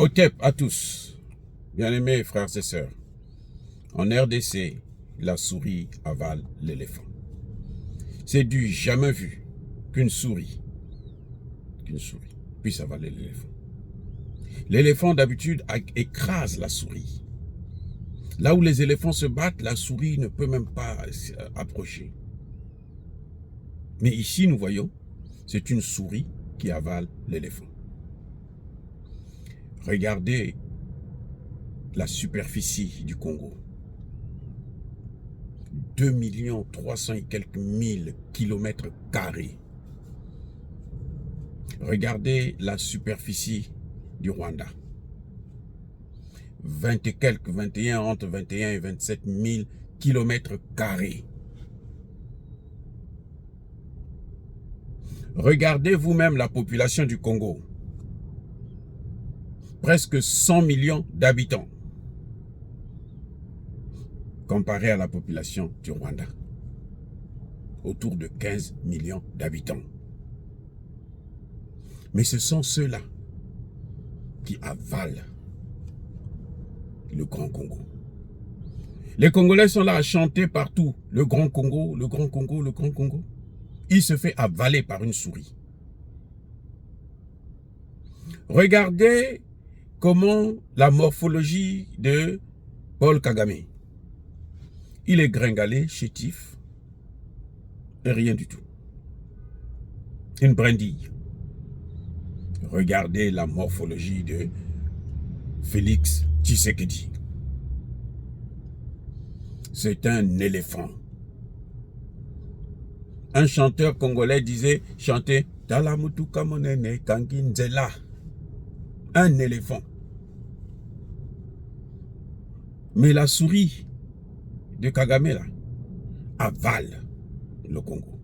Otep à tous, bien-aimés frères et sœurs. En RDC, la souris avale l'éléphant. C'est du jamais vu qu'une souris puisse avaler l'éléphant. L'éléphant d'habitude écrase la souris. Là où les éléphants se battent, la souris ne peut même pas approcher. Mais ici, nous voyons, c'est une souris qui avale l'éléphant. Regardez la superficie du Congo. 2 300 000 et quelques kilomètres carrés. Regardez la superficie du Rwanda. 20 et quelques, 21, entre 21 et 27 000 kilomètres carrés. Regardez vous-même la population du Congo. Presque 100 millions d'habitants. Comparé à la population du Rwanda. Autour de 15 millions d'habitants. Mais ce sont ceux-là qui avalent le Grand Congo. Les Congolais sont là à chanter partout. Le Grand Congo, le Grand Congo, le Grand Congo. Il se fait avaler par une souris. Regardez comment la morphologie de Paul Kagame. Il est gringalé, chétif, et rien du tout. Une brindille. Regardez la morphologie de Félix Tshisekedi. C'est un éléphant. Un chanteur congolais disait, chanter Talamutuka monene kanginzela. Un éléphant. Mais la souris de Kagame là avale le Congo.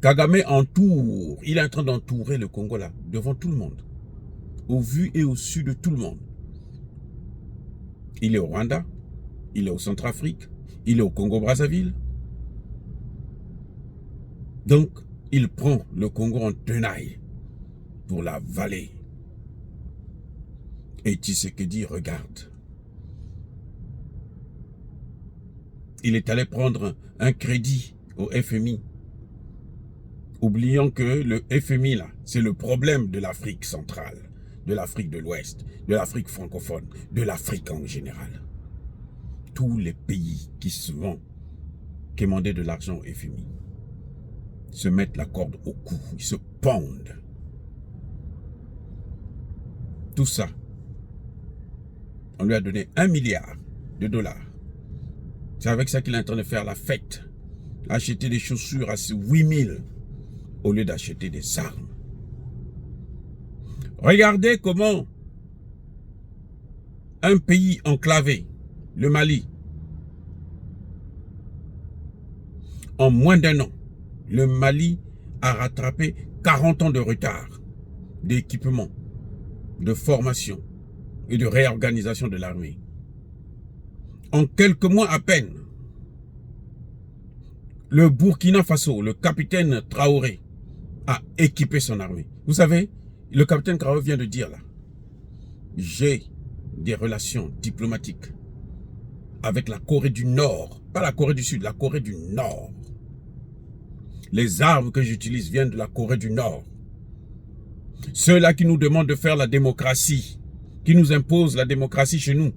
Kagame entoure, il est en train d'entourer le Congo là, devant tout le monde. Au vu et au su de tout le monde. Il est au Rwanda, il est au Centrafrique, il est au Congo-Brazzaville. Donc, il prend le Congo en tenaille pour la vallée. Et Tshisekedi regarde. Il est allé prendre un crédit au FMI. Oubliant que le FMI, là, c'est le problème de l'Afrique centrale, de l'Afrique de l'Ouest, de l'Afrique francophone, de l'Afrique en général. Tous les pays qui demandaient de l'argent au FMI se mettent la corde au cou, ils se pendent. Tout ça, on lui a donné 1 milliard de dollars. C'est avec ça qu'il est en train de faire la fête. Acheter des chaussures à 8 000 au lieu d'acheter des armes. Regardez comment un pays enclavé, le Mali, en moins d'1 an, le Mali a rattrapé 40 ans de retard d'équipement, de formation et de réorganisation de l'armée. En quelques mois à peine, le Burkina Faso, le capitaine Traoré, a équipé son armée. Vous savez, le capitaine Traoré vient de dire là, j'ai des relations diplomatiques avec la Corée du Nord, pas la Corée du Sud, la Corée du Nord. Les armes que j'utilise viennent de la Corée du Nord. Ceux-là qui nous demandent de faire la démocratie, qui nous imposent la démocratie chez nous,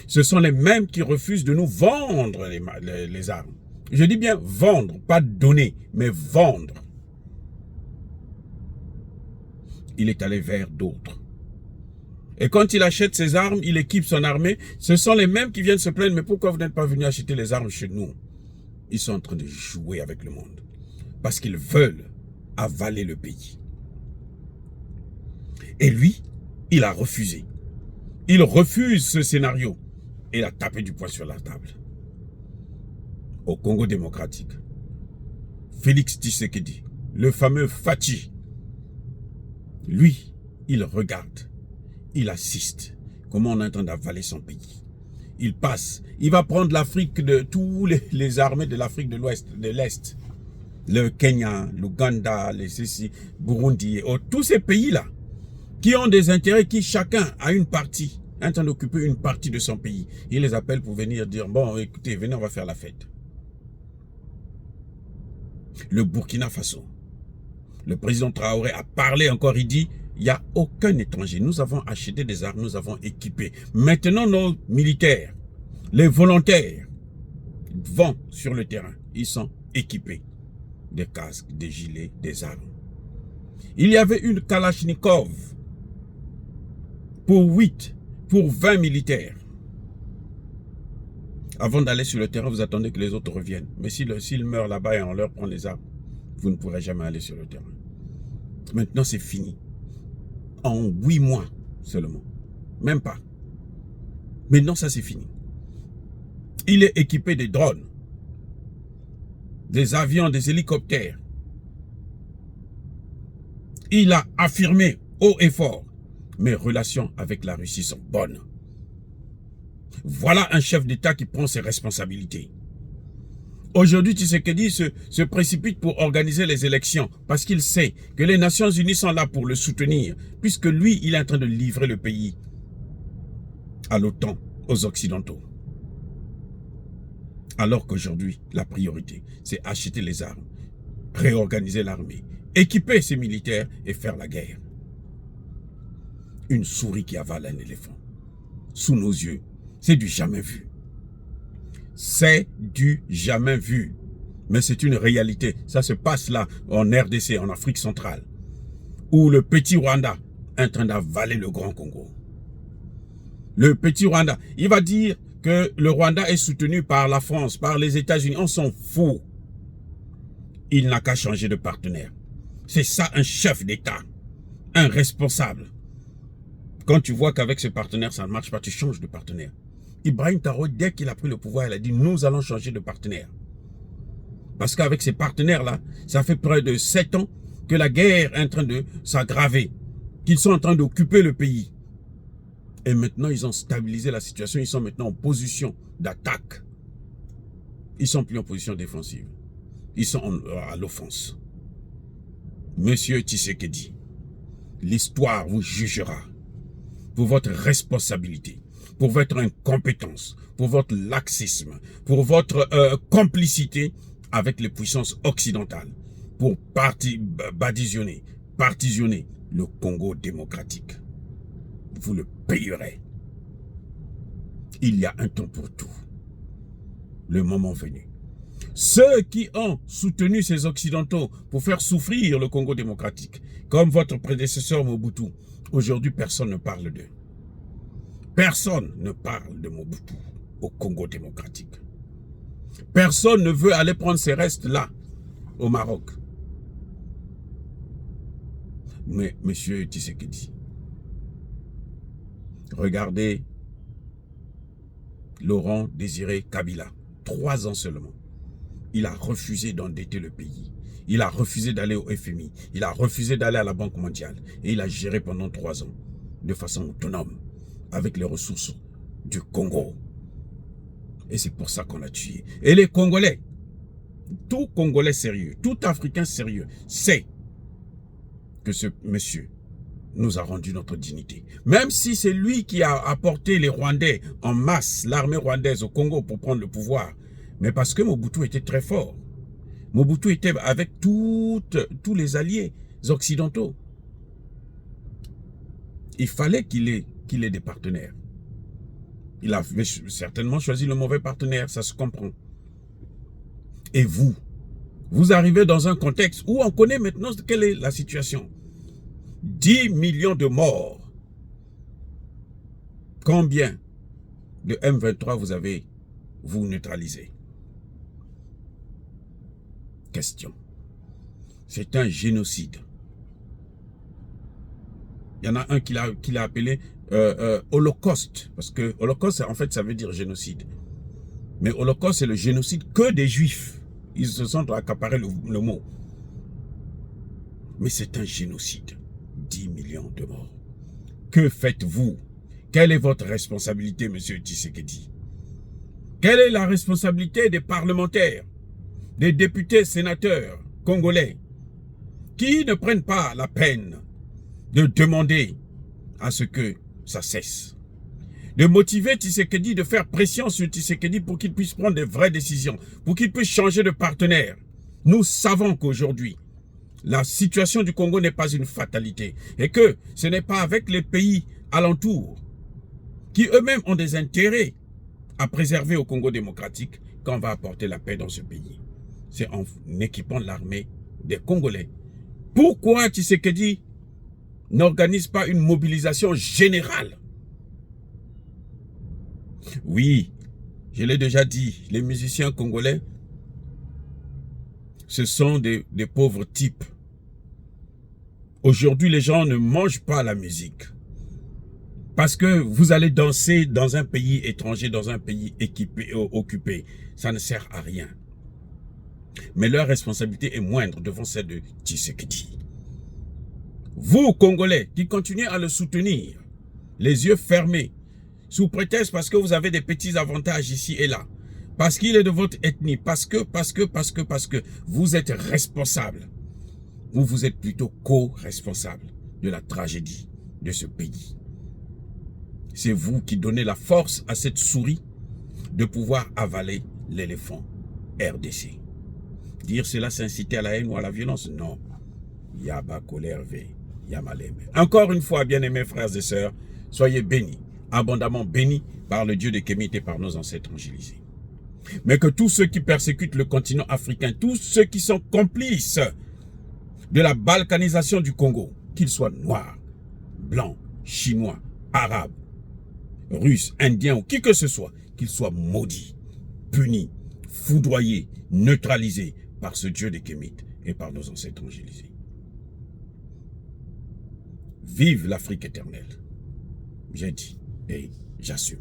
ce sont les mêmes qui refusent de nous vendre les armes. Je dis bien vendre, pas donner, mais vendre. Il est allé vers d'autres. Et quand il achète ses armes, il équipe son armée. Ce sont les mêmes qui viennent se plaindre. Mais pourquoi vous n'êtes pas venus acheter les armes chez nous? Ils sont en train de jouer avec le monde. Parce qu'ils veulent avaler le pays. Et lui, il a refusé. Il refuse ce scénario. Et il a tapé du poing sur la table. Au Congo démocratique, Félix Tshisekedi, le fameux Fachi, lui, il regarde, il assiste comment on est en train d'avaler son pays. Il passe, il va prendre l'Afrique de tous les armées de l'Afrique de l'Ouest, de l'Est. Le Kenya, l'Ouganda, les ceci, Burundi, tous ces pays-là, qui ont des intérêts, qui chacun a une partie, en train d'occuper une partie de son pays. Il les appelle pour venir dire, bon, écoutez, venez, on va faire la fête. Le Burkina Faso, le président Traoré a parlé encore, il dit, il n'y a aucun étranger. Nous avons acheté des armes, nous avons équipé. Maintenant, nos militaires, les volontaires, vont sur le terrain. Ils sont équipés. Des casques, des gilets, des armes. Il y avait une Kalachnikov pour 8, pour 20 militaires. Avant d'aller sur le terrain, vous attendez que les autres reviennent. Mais s'ils meurent là-bas et on leur prend les armes, vous ne pourrez jamais aller sur le terrain. Maintenant, c'est fini. En 8 mois seulement. Même pas. Maintenant, ça c'est fini. Il est équipé de drones, des avions, des hélicoptères. Il a affirmé haut et fort, mes relations avec la Russie sont bonnes. Voilà un chef d'État qui prend ses responsabilités. Aujourd'hui, Tshisekedi se précipite pour organiser les élections parce qu'il sait que les Nations Unies sont là pour le soutenir, puisque lui, il est en train de livrer le pays à l'OTAN, aux Occidentaux. Alors qu'aujourd'hui, la priorité, c'est acheter les armes, réorganiser l'armée, équiper ses militaires et faire la guerre. Une souris qui avale un éléphant. Sous nos yeux, c'est du jamais vu. C'est du jamais vu. Mais c'est une réalité. Ça se passe là, en RDC, en Afrique centrale, où le petit Rwanda est en train d'avaler le grand Congo. Le petit Rwanda, il va dire que le Rwanda est soutenu par la France, par les États-Unis. On s'en fout. Il n'a qu'à changer de partenaire. C'est ça un chef d'État, un responsable. Quand tu vois qu'avec ce partenaire, ça ne marche pas, tu changes de partenaire. Ibrahim Traoré, dès qu'il a pris le pouvoir, il a dit, nous allons changer de partenaire. Parce qu'avec ces partenaires-là, ça fait près de 7 ans que la guerre est en train de s'aggraver, qu'ils sont en train d'occuper le pays. Et maintenant, ils ont stabilisé la situation, ils sont maintenant en position d'attaque. Ils ne sont plus en position défensive. Ils sont à l'offense. Monsieur Tshisekedi, l'histoire vous jugera pour votre responsabilité, pour votre incompétence, pour votre laxisme, pour votre complicité avec les puissances occidentales, pour partitionner le Congo démocratique. Vous le payerez. Il y a un temps pour tout. Le moment venu. Ceux qui ont soutenu ces Occidentaux pour faire souffrir le Congo démocratique, comme votre prédécesseur Mobutu, aujourd'hui personne ne parle d'eux. Personne ne parle de Mobutu au Congo démocratique. Personne ne veut aller prendre ses restes là, au Maroc. Mais, monsieur Tshisekedi, regardez Laurent Désiré Kabila, 3 ans seulement. Il a refusé d'endetter le pays. Il a refusé d'aller au FMI. Il a refusé d'aller à la Banque mondiale. Et il a géré pendant 3 ans, de façon autonome, avec les ressources du Congo. Et c'est pour ça qu'on l'a tué. Et les Congolais, tout Congolais sérieux, tout Africain sérieux, sait que ce monsieur nous a rendu notre dignité. Même si c'est lui qui a apporté les Rwandais en masse, l'armée rwandaise au Congo pour prendre le pouvoir, mais parce que Mobutu était très fort. Mobutu était avec tous les alliés occidentaux. Il fallait qu'il ait des partenaires. Il a certainement choisi le mauvais partenaire, ça se comprend. Et vous arrivez dans un contexte où on connaît maintenant quelle est la situation. 10 millions de morts. Combien de M23 vous avez, vous, neutralisé? Question. C'est un génocide. Il y en a un qui l'a appelé Holocauste. Parce que Holocauste, en fait, ça veut dire génocide. Mais Holocauste, c'est le génocide que des Juifs. Ils se sont accaparés le mot. Mais c'est un génocide. 10 millions de morts. Que faites-vous? Quelle est votre responsabilité, monsieur Tshisekedi? Quelle est la responsabilité des parlementaires, des députés, sénateurs, Congolais qui ne prennent pas la peine de demander à ce que ça cesse. De motiver Tshisekedi, de faire pression sur Tshisekedi pour qu'il puisse prendre de vraies décisions, pour qu'il puisse changer de partenaire. Nous savons qu'aujourd'hui, la situation du Congo n'est pas une fatalité et que ce n'est pas avec les pays alentours qui eux-mêmes ont des intérêts à préserver au Congo démocratique qu'on va apporter la paix dans ce pays. C'est en équipant l'armée des Congolais. Pourquoi Tshisekedi n'organise pas une mobilisation générale? Oui, je l'ai déjà dit, les musiciens congolais, ce sont des pauvres types. Aujourd'hui, les gens ne mangent pas la musique. Parce que vous allez danser dans un pays étranger, dans un pays occupé. Ça ne sert à rien. Mais leur responsabilité est moindre devant celle de Tshisekedi. Vous, Congolais, qui continuez à le soutenir, les yeux fermés, sous prétexte parce que vous avez des petits avantages ici et là, parce qu'il est de votre ethnie, parce que vous êtes responsable, ou vous êtes plutôt co-responsable de la tragédie de ce pays. C'est vous qui donnez la force à cette souris de pouvoir avaler l'éléphant RDC. Dire cela, c'est inciter à la haine ou à la violence? Non. Yaba colère V, Yamaleme. Encore une fois, bien-aimés frères et sœurs, soyez bénis, abondamment bénis par le Dieu de Kémit et par nos ancêtres angélisés. Mais que tous ceux qui persécutent le continent africain, tous ceux qui sont complices de la balkanisation du Congo, qu'ils soient noirs, blancs, chinois, arabes, russes, indiens ou qui que ce soit, qu'ils soient maudits, punis, foudroyés, neutralisés par ce Dieu de Kémit et par nos ancêtres angélisés. Vive l'Afrique éternelle. J'ai dit et j'assume.